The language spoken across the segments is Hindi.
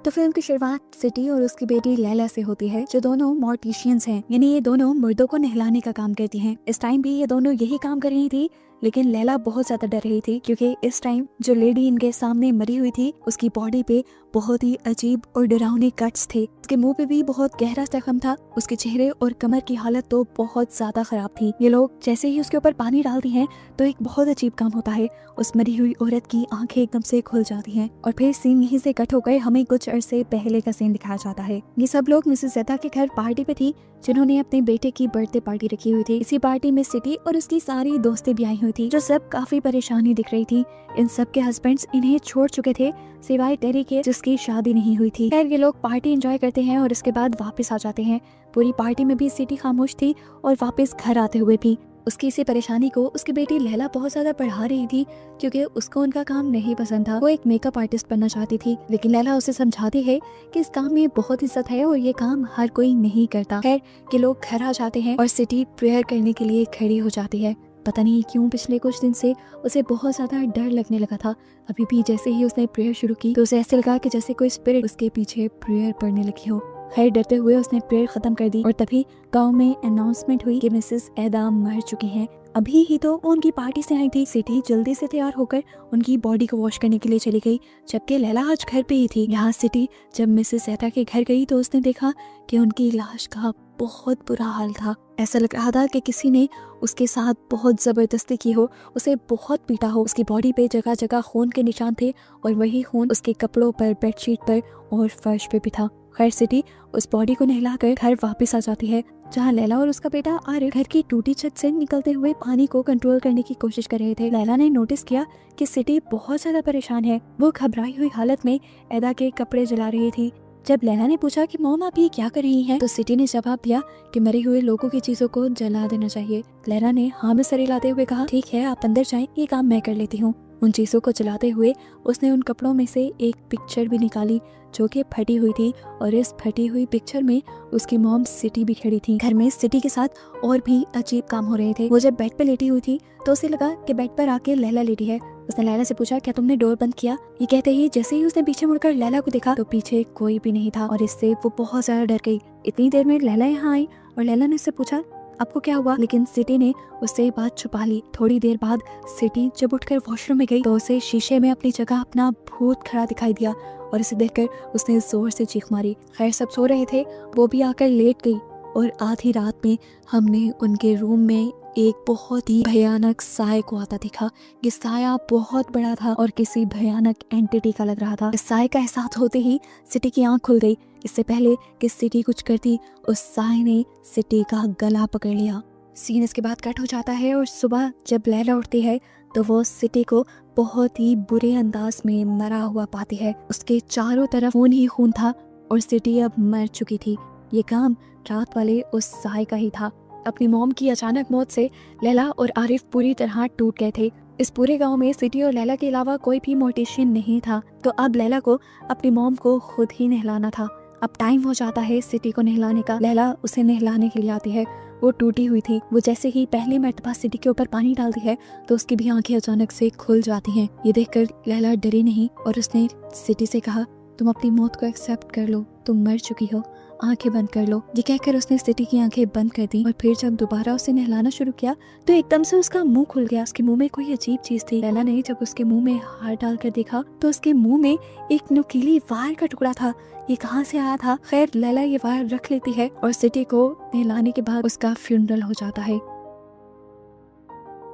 तो फिल्म की शुरुआत सिटी और उसकी बेटी लैला से होती है, जो दोनों मॉर्टिशियंस हैं, यानी ये दोनों मुर्दों को नहलाने का काम करती हैं। इस टाइम भी ये दोनों यही काम कर रही थी, लेकिन लैला बहुत ज्यादा डर रही थी क्योंकि इस टाइम जो लेडी इनके सामने मरी हुई थी उसकी बॉडी पे बहुत ही अजीब और डरावने कट्स थे। उसके मुंह पे भी बहुत गहरा जख्म था। उसके चेहरे और कमर की हालत तो बहुत ज्यादा खराब थी। ये लोग जैसे ही उसके ऊपर पानी डालती हैं तो एक बहुत अजीब काम होता है, उस मरी हुई औरत की आंखें एकदम से खुल जाती हैं और फिर सीन यहीं से कट होकर हमें कुछ अरसे पहले का सीन दिखाया जाता है। ये सब लोग मिसेस ज़ेता के घर पार्टी पे थी, जिन्होंने अपने बेटे की बर्थडे पार्टी रखी हुई थी। इसी पार्टी में सिटी और उसकी सारी दोस्तें भी आई हुई थी, जो सब काफी परेशानी दिख रही थी। इन सब के हस्बैंड्स इन्हें छोड़ चुके थे, सिवाय टेरी के जिसकी शादी नहीं हुई थी। खैर ये लोग पार्टी एंजॉय करते हैं और इसके बाद वापस आ जाते हैं। पूरी पार्टी में भी सिटी खामोश थी और वापस घर आते हुए भी उसकी इसी परेशानी को उसकी बेटी लैला बहुत ज्यादा बढ़ा रही थी, क्योंकि उसको उनका काम नहीं पसंद था। वो एक मेकअप आर्टिस्ट बनना चाहती थी, लेकिन लैला उसे समझाती है कि इस काम में बहुत इज्जत है और ये काम हर कोई नहीं करता। खैर के लोग घर आ जाते हैं और सिटी प्रेयर करने के लिए खड़ी हो जाती है। पता नहीं क्यों पिछले कुछ दिन से उसे बहुत ज्यादा डर लगने लगा था। अभी भी जैसे ही उसने प्रेयर शुरू की तो उसे ऐसे लगा कि जैसे कोई स्पिरिट उसके पीछे प्रेयर पढ़ने लगी हो। खैर डरते हुए उसने प्रेयर खत्म कर दी और तभी गांव में अनाउंसमेंट हुई कि मिसेस एदा मर चुकी हैं। अभी ही तो वो उनकी पार्टी से आई थी। सिटी जल्दी से तैयार होकर उनकी बॉडी को वॉश करने के लिए चली गई, जबकि लैला आज घर पे ही थी। यहाँ सिटी जब मिसेस एदा के घर गई तो उसने देखा कि उनकी लाश का बहुत बुरा हाल था। ऐसा लग रहा था कि किसी ने उसके साथ बहुत जबरदस्ती की हो, उसे बहुत पीटा हो। उसकी बॉडी पे जगह जगह खून के निशान थे और वही खून उसके कपड़ों पर, बेडशीट पर और फर्श पे भी था। खैर सिटी उस बॉडी को नहलाकर घर वापस आ जाती है, जहाँ लैला और उसका बेटा आरिफ घर की टूटी छत से निकलते हुए पानी को कंट्रोल करने की कोशिश कर रहे थे। लैला ने नोटिस किया कि सिटी बहुत ज्यादा परेशान है। वो घबराई हुई हालत में एदा के कपड़े जला रही थी। जब लैला ने पूछा कि मॉम आप ये क्या कर रही हैं, तो सिटी ने जवाब दिया कि मरे हुए लोगों की चीजों को जला देना चाहिए। लैला ने हाँ में सर हिलाते हुए कहा, ठीक है आप अंदर जाएं, ये काम मैं कर लेती हूँ। उन चीजों को जलाते हुए उसने उन कपड़ों में से एक पिक्चर भी निकाली जो कि फटी हुई थी, और इस फटी हुई पिक्चर में उसकी मॉम सिटी भी खड़ी थी। घर में सिटी के साथ और भी अजीब काम हो रहे थे। वो जब बेड पे लेटी हुई थी तो उसे लगा कि बेड पर आके लैला लेटी है। उसने लैला से पूछा, क्या तुमने डोर बंद किया? ये कहते ही जैसे ही उसने पीछे मुड़कर लैला को देखा तो पीछे कोई भी नहीं था और इससे वो बहुत ज्यादा डर गई। इतनी देर में लैला यहाँ आई और लैला ने उससे पूछा, आपको क्या हुआ? लेकिन सिटी ने उससे बात छुपा ली। थोड़ी देर बाद सिटी जब उठकर वॉशरूम में गई तो उसे शीशे में अपनी जगह अपना भूत खड़ा दिखाई दिया और इसे देखकर उसने जोर से चीख मारी। खैर सब सो रहे थे, वो भी आकर लेट गई और आधी रात में हमने उनके रूम में एक बहुत ही भयानक साय को आता दिखा। ये साया बहुत बड़ा था और किसी भयानक एंटिटी का लग रहा था। इस साय का एहसास होते ही सिटी की आंख खुल गई। इससे पहले कि सिटी कुछ करती, उस साय ने सिटी का गला पकड़ लिया। सीन इसके बाद कट हो जाता है और सुबह जब लैला उठती है तो वो सिटी को बहुत ही बुरे अंदाज में मरा हुआ पाती है। उसके चारों तरफ खून ही खून था और सिटी अब मर चुकी थी। ये काम रात वाले उस साय का ही था। अपनी मॉम की अचानक मौत से लैला और आरिफ पूरी तरह टूट गए थे। इस पूरे गांव में सिटी और लैला के अलावा कोई भी मोर्टिशियन नहीं था, तो अब लैला को अपनी मॉम को खुद ही नहलाना था। अब टाइम हो जाता है सिटी को नहलाने का। लैला उसे नहलाने के लिए आती है। वो टूटी हुई थी। वो जैसे ही पहली मर्तबा सिटी के ऊपर पानी डालती है तो उसकी भी आंखें अचानक से खुल जाती हैं। ये देखकर लैला डरी नहीं और उसने सिटी से कहा, तुम अपनी मौत को एक्सेप्ट कर लो, तुम मर चुकी हो, आंखें बंद कर लो। ये कहकर उसने सिटी की आंखें बंद कर दी और फिर जब दोबारा उसे नहलाना शुरू किया तो एकदम से उसका मुंह खुल गया। उसके मुंह में कोई अजीब चीज थी। लैला ने जब उसके मुंह में हाथ डालकर देखा तो उसके मुंह में एक नुकीली वार का टुकड़ा था। ये कहाँ से आया था? खैर लैला ये वार रख लेती है और सिटी को नहलाने के बाद उसका फ्यूनरल हो जाता है।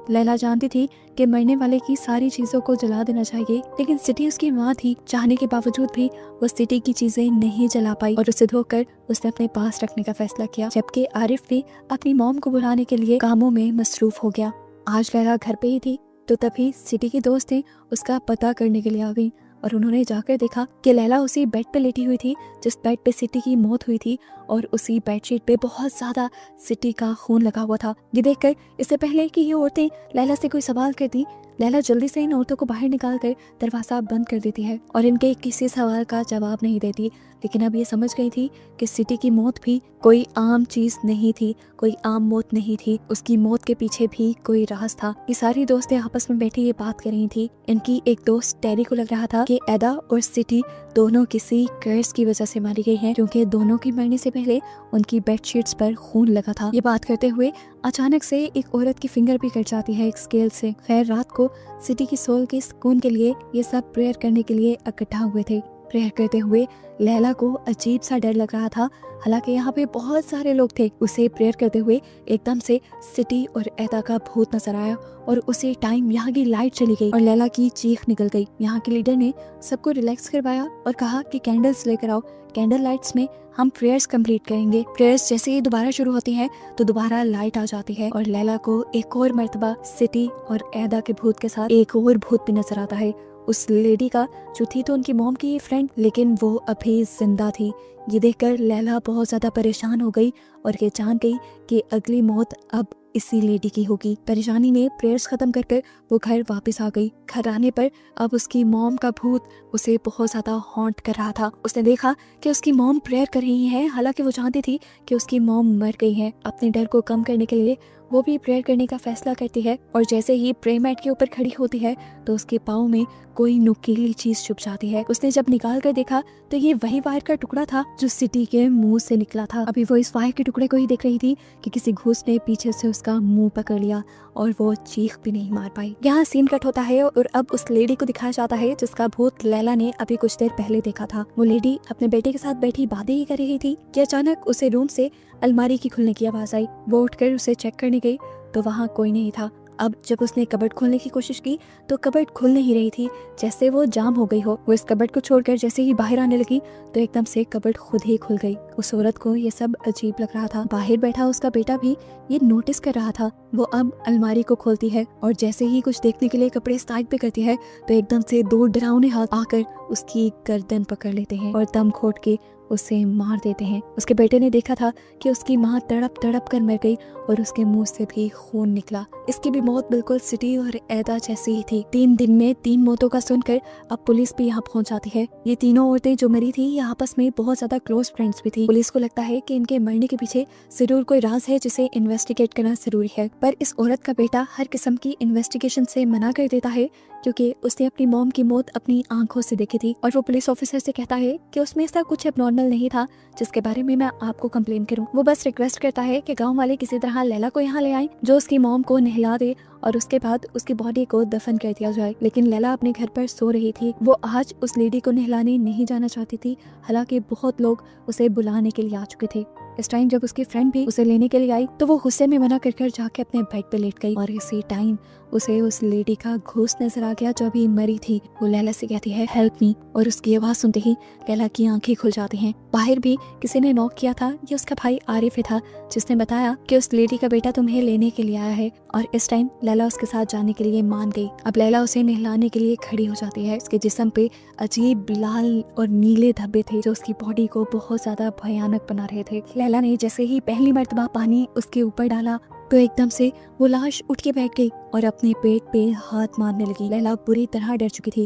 लैला जानती थी कि मरने वाले की सारी चीजों को जला देना चाहिए, लेकिन सिटी उसकी माँ थी। चाहने के बावजूद भी वो सिटी की चीजें नहीं जला पाई और उसे धोकर उसने अपने पास रखने का फैसला किया। जबकि आरिफ भी अपनी मॉम को बुलाने के लिए कामों में मसरूफ हो गया। आज लैला घर पे ही थी तो तभी सिटी की दोस्तें उसका पता करने के लिए आ गई और उन्होंने जाकर देखा कि लैला उसी बेड पे लेटी हुई थी जिस बेड पे सिटी की मौत हुई थी और उसी बेडशीट पे बहुत ज्यादा सिटी का खून लगा हुआ था। ये देखकर इससे पहले कि ये औरतें लैला से कोई सवाल करती, लैला जल्दी से इन औरतों को बाहर निकाल कर दरवाजा बंद कर देती है और इनके किसी सवाल का जवाब नहीं देती। लेकिन अब ये समझ गई थी कि सिटी की मौत भी कोई आम चीज नहीं थी, कोई आम मौत नहीं थी। उसकी मौत के पीछे भी कोई राज था। ये सारी दोस्तें आपस में बैठी ये बात कर रही थी। इनकी एक दोस्त टेरी को लग रहा था कि एदा और सिटी दोनों किसी कर्ज की वजह से मारी गई हैं, क्योंकि दोनों की मरने से पहले उनकी बेडशीट्स पर खून लगा था। ये बात करते हुए अचानक से एक औरत की फिंगर भी कट जाती है एक स्केल से। खैर, रात को सिटी की सोल के सुकून के लिए ये सब प्रेयर करने के लिए इकट्ठा हुए थे। प्रेयर करते हुए लैला को अजीब सा डर लग रहा था, हालांकि यहाँ पे बहुत सारे लोग थे। उसे प्रेयर करते हुए एकदम से सिटी और एदा का भूत नजर आया और उसी टाइम यहाँ की लाइट चली गई और लैला की चीख निकल गई। यहाँ के लीडर ने सबको रिलैक्स करवाया और कहा कि कैंडल्स लेकर आओ, कैंडल लाइट्स में हम प्रेयर्स कंप्लीट करेंगे। प्रेयर्स जैसे ही दोबारा शुरू होती हैं तो दोबारा लाइट आ जाती है और लैला को एक और मर्तबा सिटी और एदा के भूत के साथ एक और भूत भी नजर आता है। उस लेडी का जो थी तो उनकी मॉम की फ्रेंड, लेकिन वो अभी जिंदा थी। ये देखकर लैला बहुत ज्यादा परेशान हो गई और ये जान गई कि अगली मौत अब इसी लेडी की होगी। परेशानी में प्रेयर्स खत्म कर वो घर वापस आ गई। घर आने पर अब उसकी मॉम का भूत उसे बहुत ज्यादा हॉन्ट कर रहा था। उसने देखा कि उसकी मॉम प्रेयर कर रही है, हालांकि वो जानती थी कि उसकी मॉम मर गई है। अपने डर को कम करने के लिए वो भी प्रेयर करने का फैसला करती है और जैसे ही प्रे मैट के ऊपर खड़ी होती है तो उसके पाँव में कोई नुकीली चीज छुप जाती है। उसने जब निकाल कर देखा तो ये वही वायर का टुकड़ा था जो सिटी के मुंह से निकला था। अभी वो इस वायर के टुकड़े को ही देख रही थी कि किसी घूस ने पीछे से उसका मुंह पकड़ लिया और वो चीख भी नहीं मार पाई। यहाँ सीन कट होता है और अब उस लेडी को दिखाया जाता है जिसका भूत लैला ने अभी कुछ देर पहले देखा था। वो लेडी अपने बेटे के साथ बैठी बातें ही कर रही थी कि अचानक उसे रूम से अलमारी की खुलने की आवाज आई। वो उठकर उसे चेक करने गई तो वहाँ कोई नहीं था। अब जब उसने कबर्ड खोलने की कोशिश की तो कबर्ड खुल नहीं रही थी, जैसे वो जाम हो गई हो। वो इस कबर्ड को छोड़कर जैसे ही बाहर आने लगी तो एकदम से कबर्ड खुद ही खुल गई। उस औरत को ये सब अजीब लग रहा था। बाहर बैठा उसका बेटा भी ये नोटिस कर रहा था। वो अब अलमारी को खोलती है और जैसे ही कुछ देखने के लिए कपड़े साइड पे करती है तो एकदम से दो डरावने हाथ आकर उसकी गर्दन पकड़ लेते हैं और दम घोट के उसे मार देते हैं। उसके बेटे ने देखा था कि उसकी माँ तड़प तड़प कर मर गई और उसके मुंह से भी खून निकला। इसकी भी मौत बिल्कुल सिटी और एदा जैसी ही थी। 3 दिन में 3 मौतों का सुनकर अब पुलिस भी यहाँ पहुँच जाती है। ये तीनों औरतें जो मरी थी ये आपस में बहुत ज्यादा क्लोज फ्रेंड्स भी थी। पुलिस को लगता है कि इनके मरने के पीछे जरूर कोई राज है जिसे इन्वेस्टिगेट करना जरूरी है, पर इस औरत का बेटा हर किस्म की इन्वेस्टिगेशन से मना कर देता है क्योंकि उसने अपनी मॉम की मौत अपनी आंखों से देखी थी और वो पुलिस ऑफिसर से कहता है कि उसमें ऐसा कुछ एबनॉर्मल नहीं था जिसके बारे में मैं आपको कंप्लेन करूं। वो बस रिक्वेस्ट करता है कि गांव वाले किसी तरह लैला को यहाँ ले आए जो उसकी मॉम को नहला दे और उसके बाद उसकी बॉडी को दफन कर दिया जाए। लेकिन लैला अपने घर पर सो रही थी। वो आज उस लेडी को नहलाने नहीं जाना चाहती थी, हालांकि बहुत लोग उसे बुलाने के लिए आ चुके थे। इस टाइम जब उसकी फ्रेंड भी उसे लेने के लिए आई तो वो गुस्से में मना कर जाके अपने बेड पे लेट गई और इसी टाइम उसे उस लेडी का घूस नजर आ गया जो अभी मरी थी। वो लैला से कहती है हेल्प मी और उसकी आवाज सुनते ही लैला की आंखें खुल जाती हैं। बाहर भी किसी ने नॉक किया था। ये उसका भाई आरिफ था जिसने बताया कि उस लेडी का बेटा तुम्हें लेने के लिए आया है और इस टाइम लैला उसके साथ जाने के लिए मान गई। अब लैला उसे नहलाने के लिए खड़ी हो जाती है। उसके जिस्म पे अजीब लाल और नीले धब्बे थे जो उसकी बॉडी को बहुत ज्यादा भयानक बना रहे थे। लैला ने जैसे ही पहली मर्तबा पानी उसके ऊपर डाला तो एकदम से वो लाश उठ के बैठ गई और अपने पेट पे हाथ मारने लगी। लैला बुरी तरह डर चुकी थी।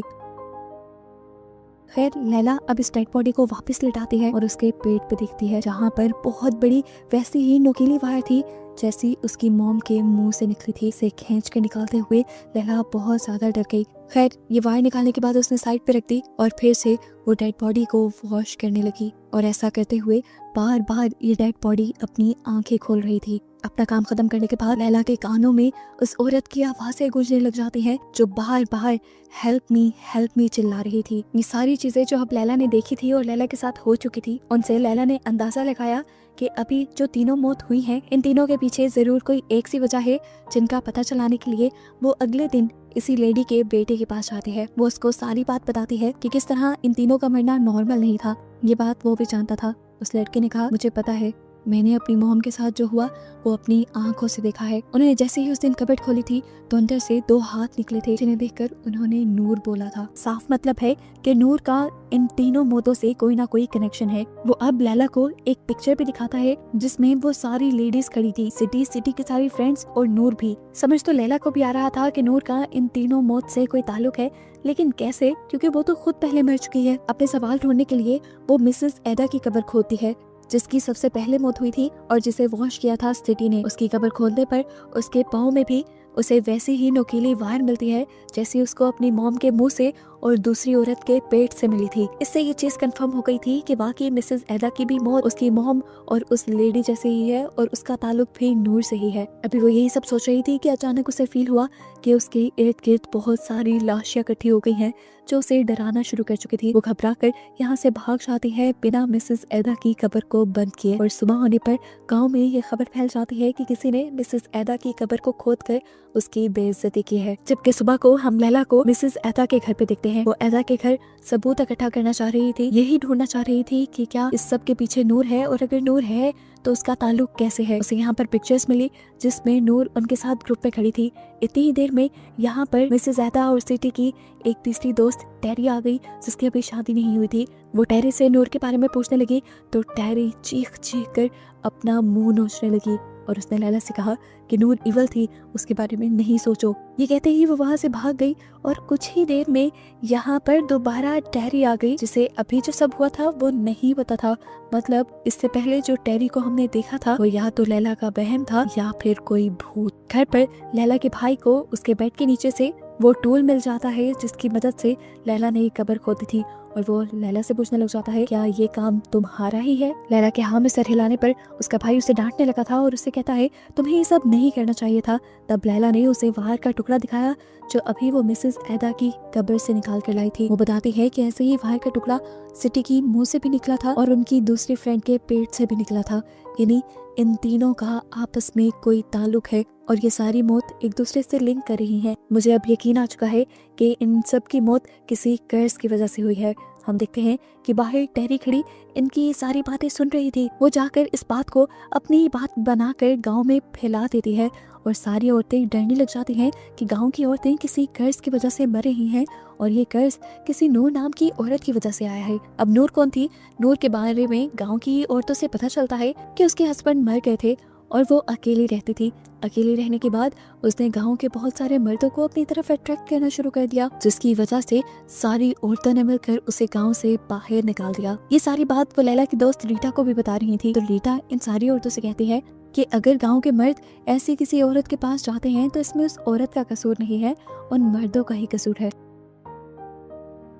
खैर, लैला अब इस डेड बॉडी को वापस लिटाती है और उसके पेट पे दिखती है जहाँ पर बहुत बड़ी वैसी ही नुकीली वायर थी जैसी उसकी मॉम के मुंह से निकली थी। इसे खींच के निकालते हुए लैला बहुत ज्यादा डर गई। खैर, ये वायर निकालने के बाद उसने साइड पे रख दी और फिर से वो डेड बॉडी को वॉश करने लगी और ऐसा करते हुए बार बार ये डेड बॉडी अपनी आंखें खोल रही थी। अपना काम खत्म करने के बाद लैला के कानों में उस औरत की आवाजें गूंजने लग जाती हैं जो बार बार हेल्प मी चिल्ला रही थी। ये सारी चीजें जो अब लैला ने देखी थी और लैला के साथ हो चुकी थी, उनसे लैला ने अंदाजा लगाया कि अभी जो तीनों मौत हुई हैं इन तीनों के पीछे जरूर कोई एक सी वजह है जिनका पता चलाने के लिए वो अगले दिन इसी लेडी के बेटे के पास जाती है। वो उसको सारी बात बताती है कि किस तरह इन तीनों का मरना नॉर्मल नहीं था। ये बात वो भी जानता था। उस लड़के ने कहा मुझे पता है मैंने अपनी मॉम के साथ जो हुआ वो अपनी आंखों से देखा है। उन्होंने जैसे ही उस दिन कबर्ड खोली थी तो अंदर से 2 हाथ निकले थे, जिन्हें देखकर उन्होंने नूर बोला था। साफ मतलब है कि नूर का इन तीनों मौतों से कोई ना कोई कनेक्शन है। वो अब लैला को एक पिक्चर भी दिखाता है जिसमें वो सारी लेडीज खड़ी थी, सिटी के सारी फ्रेंड्स और नूर भी। समझ तो लैला को भी आ रहा था कि नूर का इन तीनों मौत से कोई ताल्लुक है, लेकिन कैसे, क्योंकि वो तो खुद पहले मर चुकी है। अपने सवाल ढूंढने के लिए वो मिसेस एडा की कब्र खोदती है, जिसकी सबसे पहले मौत हुई थी और जिसे वॉश किया था सिटी ने। उसकी कब्र खोदने पर उसके पाँव में भी उसे वैसी ही नुकीली वायर मिलती है जैसी उसको अपनी मॉम के मुंह से और दूसरी औरत के पेट से मिली थी। इससे ये चीज कंफर्म हो गई थी कि वाकई मिसेस एडा की भी मौत उसकी मॉम और उस लेडी जैसे ही है और उसका ताल्लुक भी नूर से ही है। अभी वो यही सब सोच रही थी कि अचानक उसे फील हुआ कि उसके इर्द गिर्द बहुत सारी लाशियां इकट्ठी हो गई हैं जो उसे डराना शुरू कर चुकी थी। वो घबरा कर यहाँ से भाग जाती है बिना मिसेस एडा की कब्र को बंद किए, और सुबह होने पर गांव में ये खबर फैल जाती है कि किसी ने मिसेस एडा की कब्र को खोद कर उसकी बेइज्जती की है। जबकि सुबह को हम लैला को मिसेस एडा के घर पे देखते हैं। वो एडा के घर सबूत इकट्ठा करना चाह रही थी, यही ढूंढना चाह रही थी कि क्या इस सब के पीछे नूर है, और अगर नूर है तो उसका ताल्लुक कैसे है। उसे यहाँ पर पिक्चर्स मिली जिसमें नूर उनके साथ ग्रुप में खड़ी थी। इतनी ही देर में यहाँ पर मिसेस एडा और सिटी की एक तीसरी दोस्त टेरी आ गई, जिसकी अभी शादी नहीं हुई थी। वो टेरी से नूर के बारे में पूछने लगी तो टेरी चीख चीख कर अपना मुंह नोचने लगी और उसने लैला से कहा कि नूर इवल थी, उसके बारे में नहीं सोचो। ये कहते ही वो वहाँ से भाग गई और कुछ ही देर में यहाँ पर दोबारा टेरी आ गई, जिसे अभी जो सब हुआ था वो नहीं पता था। मतलब इससे पहले जो टेरी को हमने देखा था वो या तो लैला का बहम था या फिर कोई भूत। घर पर लैला के भाई को उसके बेड के नीचे से वो टूल मिल जाता है जिसकी मदद से लैला ने कब्र खोदी थी, और वो लैला से पूछने लग जाता है क्या ये काम तुम्हारा ही है। लैला के हाँ में सर हिलाने पर उसका भाई उसे डांटने लगा था और उससे कहता है तुम्हें ये सब नहीं करना चाहिए था। तब लैला ने उसे वार का टुकड़ा दिखाया जो अभी वो मिसेस एडा की कब्र से निकाल कर लाई थी। वो बताती है कि ऐसे ही वार का टुकड़ा सिटी की मुंह से भी निकला था और उनकी दूसरी फ्रेंड के पेट से भी निकला था, यानी इन तीनों का आपस में कोई ताल्लुक है और ये सारी मौत एक दूसरे से लिंक कर रही हैं। मुझे अब यकीन आ चुका है कि इन सब की मौत किसी कर्ज की वजह से हुई है। हम देखते हैं कि बाहर टेरी खड़ी इनकी सारी बातें सुन रही थी। वो जाकर इस बात को अपनी बात बनाकर गांव में फैला देती है और सारी औरतें डरने लग जाती हैं कि गांव की औरतें किसी कर्ज की वजह से मर रही हैं और ये कर्ज किसी नूर नाम की औरत की वजह से आया है। अब नूर कौन थी? नूर के बारे में गांव की औरतों से पता चलता है कि उसके हस्बैंड मर गए थे और वो अकेली रहती थी। अकेली रहने के बाद उसने गांव के बहुत सारे मर्दों को अपनी तरफ अट्रैक्ट करना शुरू कर दिया, जिसकी वजह से सारी औरतों ने मिलकर उसे गांव से बाहर निकाल दिया। ये सारी बात वो लैला की दोस्त रीटा को भी बता रही थी। तो रीटा इन सारी औरतों से कहती है कि अगर गांव के मर्द ऐसी किसी औरत के पास जाते हैं तो इसमें उस औरत का कसूर नहीं है, उन मर्दों का ही कसूर है।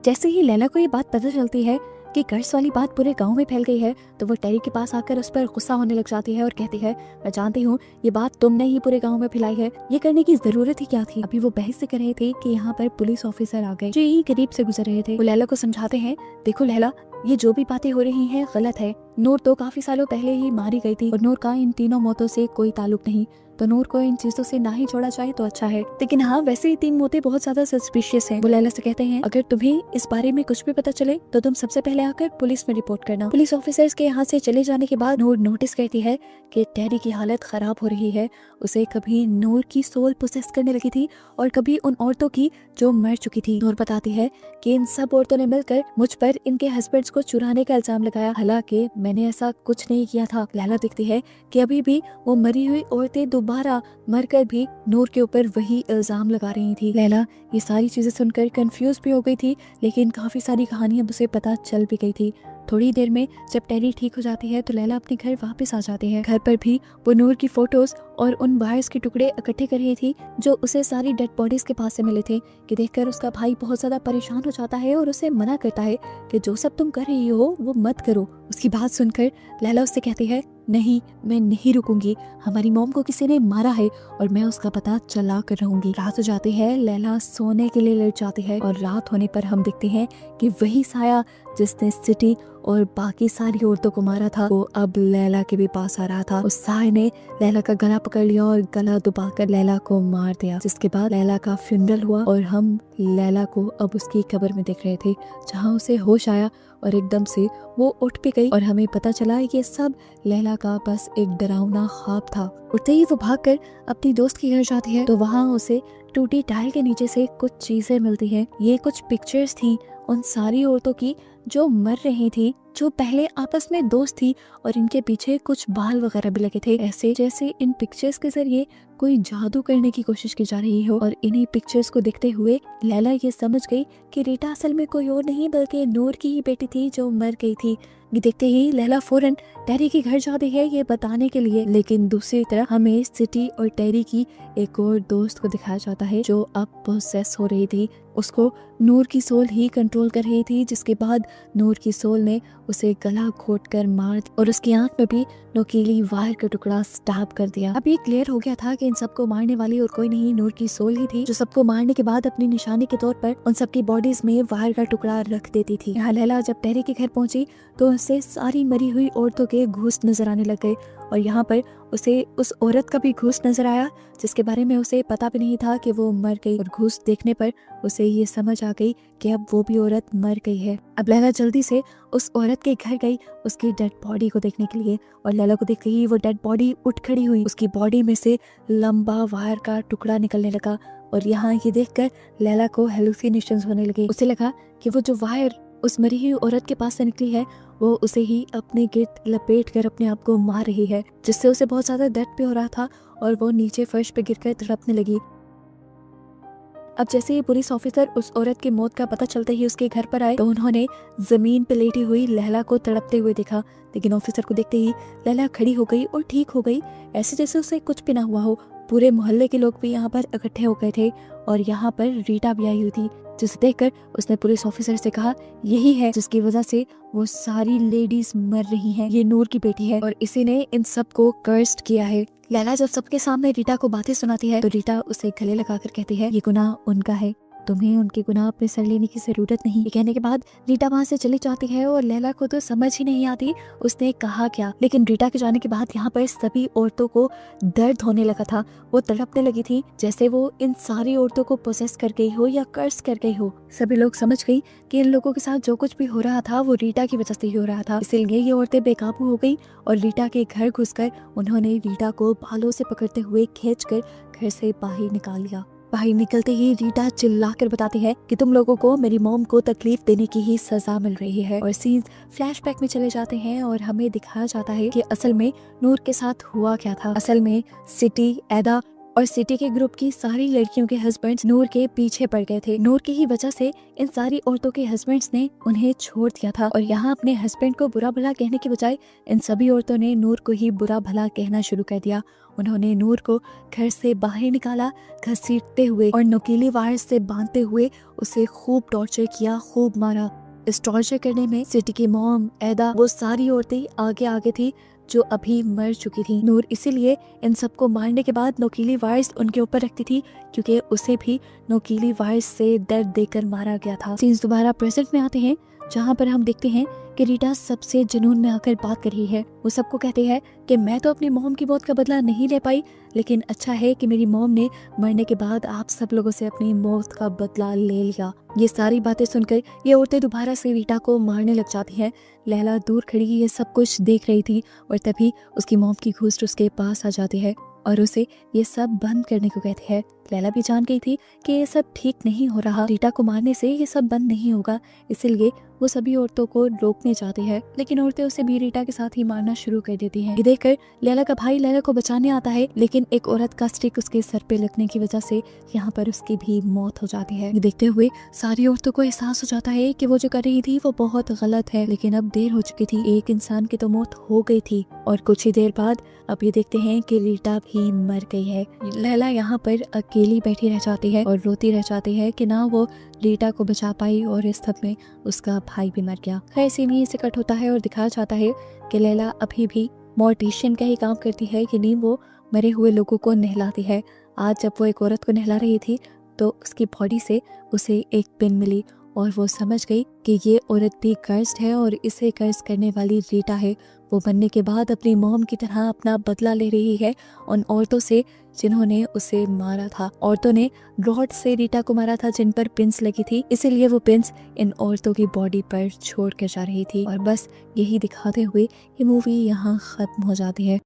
जैसे ही लैला को ये बात पता चलती है कि कर्ज वाली बात पूरे गांव में फैल गई है तो वो टेरी के पास आकर उस पर गुस्सा होने लग जाती है और कहती है मैं जानती हूँ ये बात तुमने ही पूरे गांव में फैलाई है, ये करने की जरूरत ही क्या थी। अभी वो बहस से कर रहे थे कि यहाँ पर पुलिस ऑफिसर आ गए जो यही करीब से गुजर रहे थे। वो लैला को समझाते हैं देखो लैला, ये जो भी बातें हो रही हैं गलत है। नूर तो काफी सालों पहले ही मारी गई थी और नूर का इन तीनों मौतों से कोई ताल्लुक नहीं, तो नूर को इन चीजों से ना ही छोड़ा जाए तो अच्छा है। लेकिन हाँ, वैसे ही 3 मौतें बहुत ज्यादा सस्पिशियस हैं। वो लैला से कहते हैं अगर तुम्हें इस बारे में कुछ भी पता चले तो तुम सबसे पहले आकर पुलिस में रिपोर्ट करना। पुलिस ऑफिसर्स के यहाँ से चले जाने के बाद नूर नोटिस करती है कि टेरी की हालत खराब हो रही है। उसे कभी नूर की सोल पोसेस करने लगी थी और कभी उन औरतों की जो मर चुकी थी। नूर बताती है कि इन सब औरतों ने मिलकर मुझ पर इनके हस्बैंड्स को चुराने का इल्जाम लगाया, हालांकि मैंने ऐसा कुछ नहीं किया था। लैला दिखती है कि अभी भी वो मरी हुई औरतें दोबारा मरकर भी नूर के ऊपर वही इल्जाम लगा रही थी। लैला ये सारी चीजें सुनकर कंफ्यूज भी हो गई थी, लेकिन काफी सारी कहानियां उसे पता चल भी गई थी। थोड़ी देर में जब टेरी ठीक हो जाती है तो लैला अपने घर वापस आ जाती है। घर पर भी वो नूर की फोटोज और उन वायर्स के टुकड़े इकट्ठे कर रही थी जो उसे सारी डेड बॉडीज के पास से मिले थे, कि देखकर उसका भाई बहुत ज्यादा परेशान हो जाता है और उसे मना करता है कि जो सब तुम कर रही हो वो मत करो। उसकी बात सुनकर लैला उससे कहती है नहीं, मैं नहीं रुकूंगी, हमारी मॉम को किसी ने मारा है और मैं उसका पता चला कर रहूंगी। रात हो जाती है, लैला सोने के लिए लेट जाती है और रात होने पर हम देखते हैं कि वही साया जिसने सिटी और बाकी सारी औरतों को मारा था वो अब लैला के भी पास आ रहा था। उस साय ने लैला का गला पकड़ लिया और गला दबाकर लैला को मार दिया, जिसके बाद लैला का फ्यूनरल हुआ और हम लैला को अब उसकी कब्र में देख रहे थे, जहाँ उसे होश आया और एकदम से वो उठ भी गई और हमें पता चला ये सब लैला का बस एक डरावना ख्वाब था। उठते ही वो भागकर अपनी दोस्त के घर जाती है तो वहाँ उसे टूटी टाइल के नीचे से कुछ चीजें मिलती हैं। ये कुछ पिक्चर्स थी उन सारी औरतों की जो मर रही थी, जो पहले आपस में दोस्त थी और इनके पीछे कुछ बाल वगैरह भी लगे थे, ऐसे जैसे इन पिक्चर्स के जरिए कोई जादू करने की कोशिश की जा रही हो। और इन्हीं पिक्चर्स को देखते हुए लैला ये समझ गई कि रीटा असल में कोई और नहीं बल्कि नूर की ही बेटी थी जो मर गई थी। ये देखते ही लैला फौरन टेरी के घर जाती है ये बताने के लिए, लेकिन दूसरी तरफ हमें सिटी और टेरी की एक और दोस्त को दिखाया जाता है जो अब पोसेस हो रही थी। उसको नूर की सोल ही कंट्रोल कर रही थी, जिसके बाद नूर की सोल ने उसे गला घोटकर मार और उसकी आंख में भी नुकीली वायर का टुकड़ा स्टैब कर दिया। अब ये क्लियर हो गया था कि इन सबको मारने वाली और कोई नहीं नूर की सोल ही थी, जो सबको मारने के बाद अपनी निशानी के तौर पर उन सबकी बॉडीज में वायर का टुकड़ा रख देती थी। यहाँ लैला जब टेरी के घर पहुंची तो उसे सारी मरी हुई औरतों के घूस नजर आने लग गए और यहाँ पर उसे उस औरत का भी घूस नजर आया जिसके बारे में उसे पता भी नहीं था कि वो मर गई, और घूस देखने पर उसे ये समझ आ गई कि अब वो भी औरत मर गई है। अब लैला जल्दी से उस औरत के घर गई उसकी डेड बॉडी को देखने के लिए, और लैला को देखते ही वो डेड बॉडी उठ खड़ी हुई, उसकी बॉडी में से लंबा वायर का टुकड़ा निकलने लगा और यहाँ ये देखकर लैला को हेलुसिनेशंस होने लगे। उसे लगा कि वो जो वायर उस मरी हुई औरत के पास से निकली है वो उसे ही अपने गिर्द लपेट कर अपने आप को मार रही है, जिससे उसे बहुत ज्यादा दर्द भी हो रहा था और वो नीचे फर्श पे गिरकर तड़पने लगी। अब जैसे ही पुलिस ऑफिसर उस औरत की मौत का पता चलते ही उसके घर पर आए तो उन्होंने जमीन पे लेटी हुई लैला को तड़पते हुए देखा, लेकिन ऑफिसर को देखते ही लैला खड़ी हो गई और ठीक हो गई, ऐसे जैसे उसे कुछ भी ना हुआ हो। पूरे मोहल्ले के लोग भी यहाँ पर इकट्ठे हो गए थे और यहाँ पर रीटा भी आई हुई थी, जिसे देखकर उसने पुलिस ऑफिसर से कहा यही है जिसकी वजह से वो सारी लेडीज मर रही हैं, ये नूर की बेटी है और इसी ने इन सबको कर्स्ड किया है। लैला जब सबके सामने रीटा को बातें सुनाती है तो रीटा उसे गले लगाकर कहती है ये गुनाह उनका है, तुम्हें उनके गुनाह अपने सर लेने की जरूरत नहीं। ये कहने के बाद रीटा वहाँ से चली जाती है और लैला को तो समझ ही नहीं आती उसने कहा क्या, लेकिन रीटा के जाने के बाद यहाँ पर सभी औरतों को दर्द होने लगा था। वो तड़पने लगी थी जैसे वो इन सारी औरतों को पोसेस कर गई हो या कर्स कर गई हो। सभी लोग समझ गई कि इन लोगों के साथ जो कुछ भी हो रहा था वो रीटा की वजह से ही हो रहा था, इसलिए ये औरतें बेकाबू हो गई और रीटा के घर घुसकर उन्होंने रीटा को बालों से पकड़ते हुए खींचकर घर से बाहर निकाल लिया। बाहर निकलते ही रीटा चिल्लाकर बताती है कि तुम लोगों को मेरी मॉम को तकलीफ देने की ही सजा मिल रही है, और सीन्स फ्लैशबैक में चले जाते हैं और हमें दिखाया जाता है कि असल में नूर के साथ हुआ क्या था। असल में सिटी, एदा और सिटी के ग्रुप की सारी लड़कियों के हस्बैंड्स नूर के पीछे पड़ गए थे। नूर की ही वजह से इन सारी औरतों के हस्बैंड्स ने उन्हें छोड़ दिया था और यहाँ अपने हस्बैंड को बुरा भला कहने की बजाय इन सभी औरतों ने नूर को ही बुरा भला कहना शुरू कर दिया। उन्होंने नूर को घर से बाहर निकाला घसीटते हुए और नुकीली वायर से बांधते हुए उसे खूब टॉर्चर किया, खूब मारा। इस टॉर्चर करने में सिटी की मॉम, एदा, वो सारी औरतें आगे आगे थी जो अभी मर चुकी थी। नूर इसीलिए इन सबको मारने के बाद नुकीली वायर्स उनके ऊपर रखती थी क्योंकि उसे भी नुकीली वायर्स से दर्द देकर मारा गया था। सीन्स दोबारा प्रेजेंट में आते हैं जहाँ पर हम देखते हैं कि रीटा सबसे जुनून में आकर बात कर रही है। वो सबको कहती है कि मैं तो अपनी मॉम की मौत का बदला नहीं ले पाई, लेकिन अच्छा है कि मेरी मॉम ने मरने के बाद आप सब लोगों से अपनी मौत का बदला ले लिया। ये सारी बातें सुनकर ये औरतें दोबारा से रीटा को मारने लग जाती हैं। लैला दूर खड़ी ये सब कुछ देख रही थी और तभी उसकी मॉम की घूस्ट उसके पास आ जाती है और उसे ये सब बंद करने को कहती है। लैला भी जान गई थी कि ये सब ठीक नहीं हो रहा, रीटा को मारने से ये सब बंद नहीं होगा, इसलिए वो सभी औरतों को रोकने चाहती है, लेकिन औरतें उसे भी रीटा के साथ ही मारना शुरू कर देती हैं। ये देखकर लैला का भाई लैला को बचाने आता है, लेकिन एक औरत का स्टिक उसके सर पे लगने की वजह से यहाँ पर उसकी भी मौत हो जाती है। ये देखते हुए सारी औरतों को एहसास हो जाता है कि वो जो कर रही थी वो बहुत गलत है, लेकिन अब देर हो चुकी थी, एक इंसान की तो मौत हो गई थी। और कुछ ही देर बाद अब ये देखते हैं कि रीटा भी मर गई है। लैला यहाँ पर अकेली बैठी रह जाती है और रोती रह जाती है कि ना वो रीटा को बचा पाई और इस सब में उसका भाई भी मर गया। खैर सीन यहीं से कट होता है और दिखाया जाता है कि लैला अभी भी मॉर्टिशियन का ही काम करती है कि नहीं, वो मरे हुए लोगों को नहलाती है। आज जब वो एक औरत को नहला रही थी तो उसकी बॉडी से उसे एक पिन मिली और वो समझ गई कि ये औरत भी कर्स्ड है और इसे कर्ज करने वाली रीटा है। वो बनने के बाद अपनी मॉम की तरह अपना बदला ले रही है उन औरतों से जिन्होंने उसे मारा था। औरतों ने रॉड से रीटा को मारा था जिन पर पिंस लगी थी, इसीलिए वो पिंस इन औरतों की बॉडी पर छोड़ कर जा रही थी। और बस यही दिखाते हुए ये मूवी यहाँ खत्म हो जाती है।